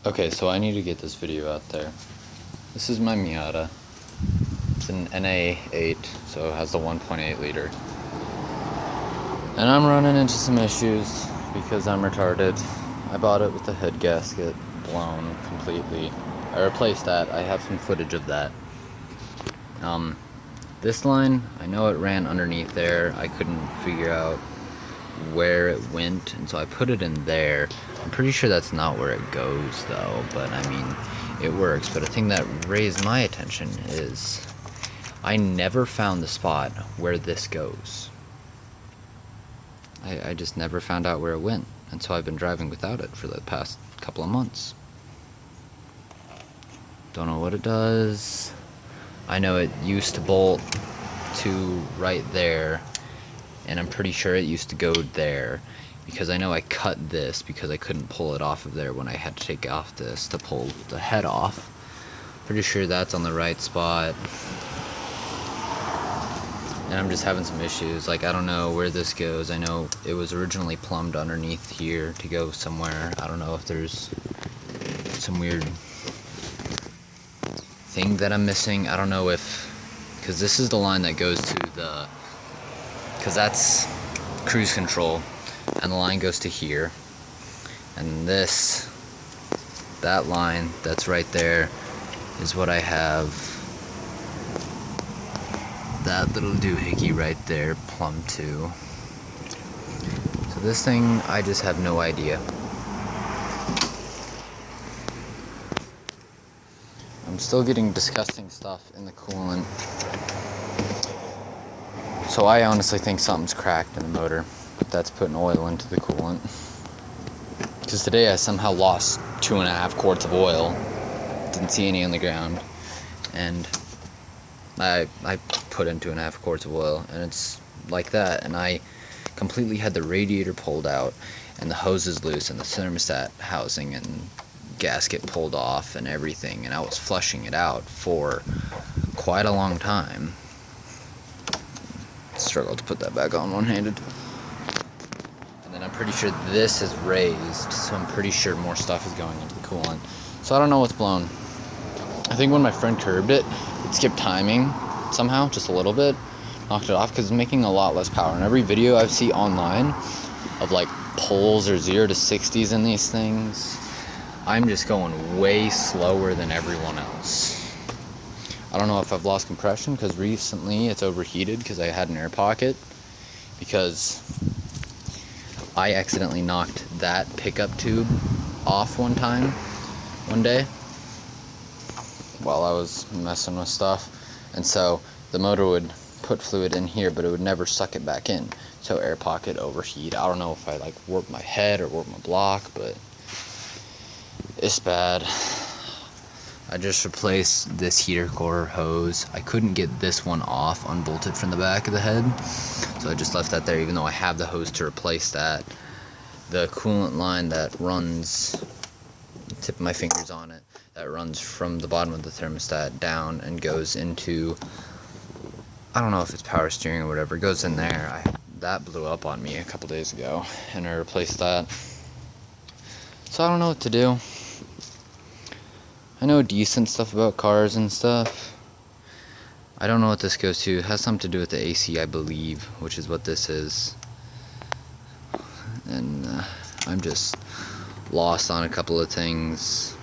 Okay, so I need to get this video out there. This is my Miata. It's an NA8, so it has the 1.8 liter. And I'm running into some issues because I'm retarded. I bought it with the head gasket blown completely. I replaced that. I have some footage of that. This line, I know it ran underneath there. I couldn't figure out where it went, and so I put it in there. I'm pretty sure that's not where it goes though, but I mean, it works. But a thing that raised my attention is I never found the spot where this goes. I just never found out where it went, and so I've been driving without it for the past couple of months. Don't know what it does. I know it used to bolt to right there, and I'm pretty sure it used to go there, because I know I cut this because I couldn't pull it off of there when I had to take off this to pull the head off. Pretty sure that's on the right spot. And I'm just having some issues. Like, I don't know where this goes. I know it was originally plumbed underneath here to go somewhere. I don't know if there's some weird thing that I'm missing. I don't know if, because this is the line that goes to the, because that's cruise control, and the line goes to here, and this, that line that's right there is what I have, that little doohickey right there plumbed to. So this thing, I just have no idea. I'm still getting disgusting stuff in the coolant. So I honestly think something's cracked in the motor that's putting oil into the coolant. Because today I somehow lost 2.5 quarts of oil. Didn't see any on the ground. And I put in 2.5 quarts of oil, and it's like that. And I completely had the radiator pulled out, and the hose is loose, and the thermostat housing and gasket pulled off and everything, and I was flushing it out for quite a long time. Struggled to put that back on one-handed. And then I'm pretty sure this is raised, so I'm pretty sure more stuff is going into the coolant. So I don't know what's blown. I think when my friend curbed it, it skipped timing somehow, just a little bit, knocked it off, because it's making a lot less power. And every video I see online of like pulls or 0 to 60s in these things, I'm just going way slower than everyone else. I don't know if I've lost compression, because recently it's overheated because I had an air pocket, because I accidentally knocked that pickup tube off one day, while I was messing with stuff. And so the motor would put fluid in here, but it would never suck it back in. So air pocket overheat. I don't know if I like warped my head or warped my block, but it's bad. I just replaced this heater core hose. I couldn't get this one off, unbolted from the back of the head, so I just left that there, even though I have the hose to replace that. The coolant line that runs, tip of my fingers on it, that runs from the bottom of the thermostat down and goes into, I don't know if it's power steering or whatever, it goes in there. That blew up on me a couple days ago, and I replaced that. So I don't know what to do. I know decent stuff about cars and stuff. I don't know what this goes to. It has something to do with the AC, I believe, which is what this is. And I'm just lost on a couple of things,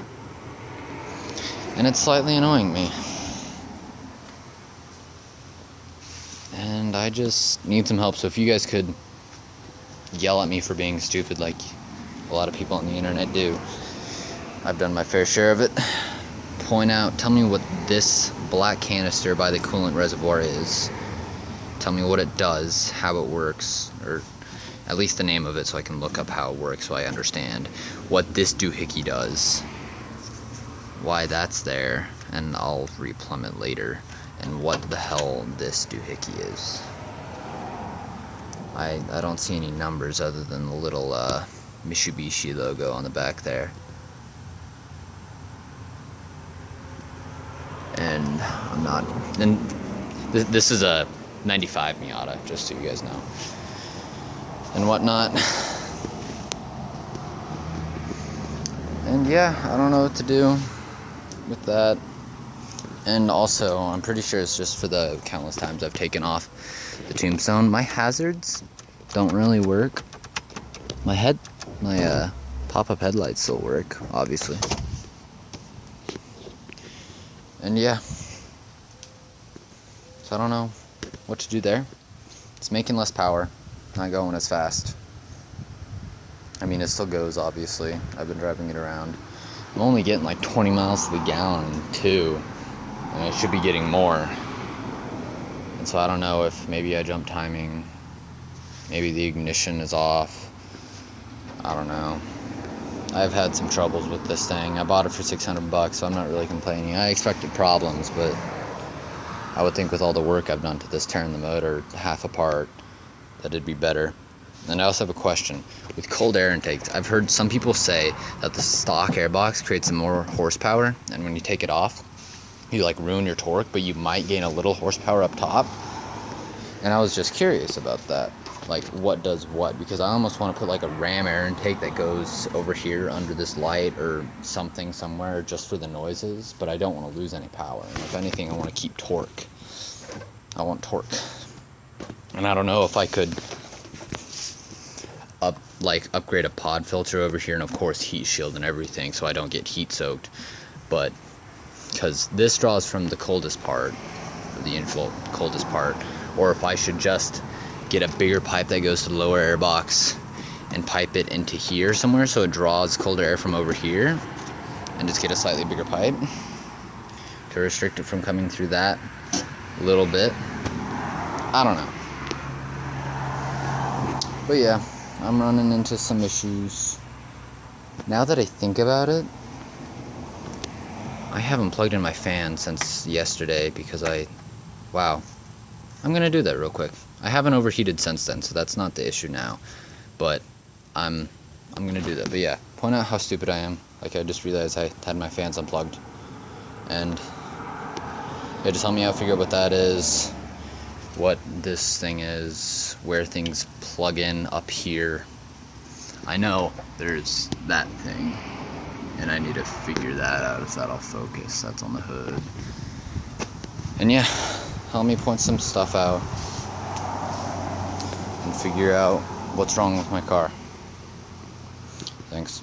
and it's slightly annoying me. And I just need some help. So if you guys could yell at me for being stupid like a lot of people on the internet do, I've done my fair share of it. Point out, tell me what this black canister by the coolant reservoir is. Tell me what it does, how it works, or at least the name of it, so I can look up how it works, so I understand what this doohickey does, why that's there, and I'll replumb it later, and what the hell this doohickey is. I don't see any numbers other than the little Mitsubishi logo on the back there. And I'm not, and this is a 95 Miata, just so you guys know, and whatnot. And yeah, I don't know what to do with that. And also, I'm pretty sure it's just for the countless times I've taken off the tombstone. My hazards don't really work. My pop-up headlights still work, obviously. And yeah, so I don't know what to do there. It's making less power, not going as fast. I mean, it still goes, obviously. I've been driving it around. I'm only getting like 20 miles to the gallon, too. And I should be getting more. And so I don't know if maybe I jump timing. Maybe the ignition is off. I don't know. I've had some troubles with this thing. I bought it for $600, so I'm not really complaining. I expected problems, but I would think with all the work I've done to this, tearing the motor half apart, that it'd be better. And I also have a question. With cold air intakes, I've heard some people say that the stock airbox creates some more horsepower, and when you take it off, you like ruin your torque, but you might gain a little horsepower up top. And I was just curious about that. Like, what does what? Because I almost want to put like a ram air intake that goes over here under this light or something somewhere just for the noises, but I don't want to lose any power. And if anything, I want to keep torque. I want torque. And I don't know if I could upgrade a pod filter over here, and of course heat shield and everything, so I don't get heat soaked. But because this draws from the coldest part, or the inflow coldest part, or if I should just get a bigger pipe that goes to the lower air box and pipe it into here somewhere so it draws colder air from over here, and just get a slightly bigger pipe to restrict it from coming through that a little bit. I don't know. But yeah, I'm running into some issues. Now that I think about it, I haven't plugged in my fan since yesterday because wow. I'm gonna do that real quick. I haven't overheated since then, so that's not the issue now. But I'm gonna do that. But yeah, point out how stupid I am. Like, I just realized I had my fans unplugged. And yeah, just help me out figure out what that is, what this thing is, where things plug in up here. I know there's that thing, and I need to figure that out if that'll focus. That's on the hood. And yeah, help me point some stuff out and figure out what's wrong with my car. Thanks.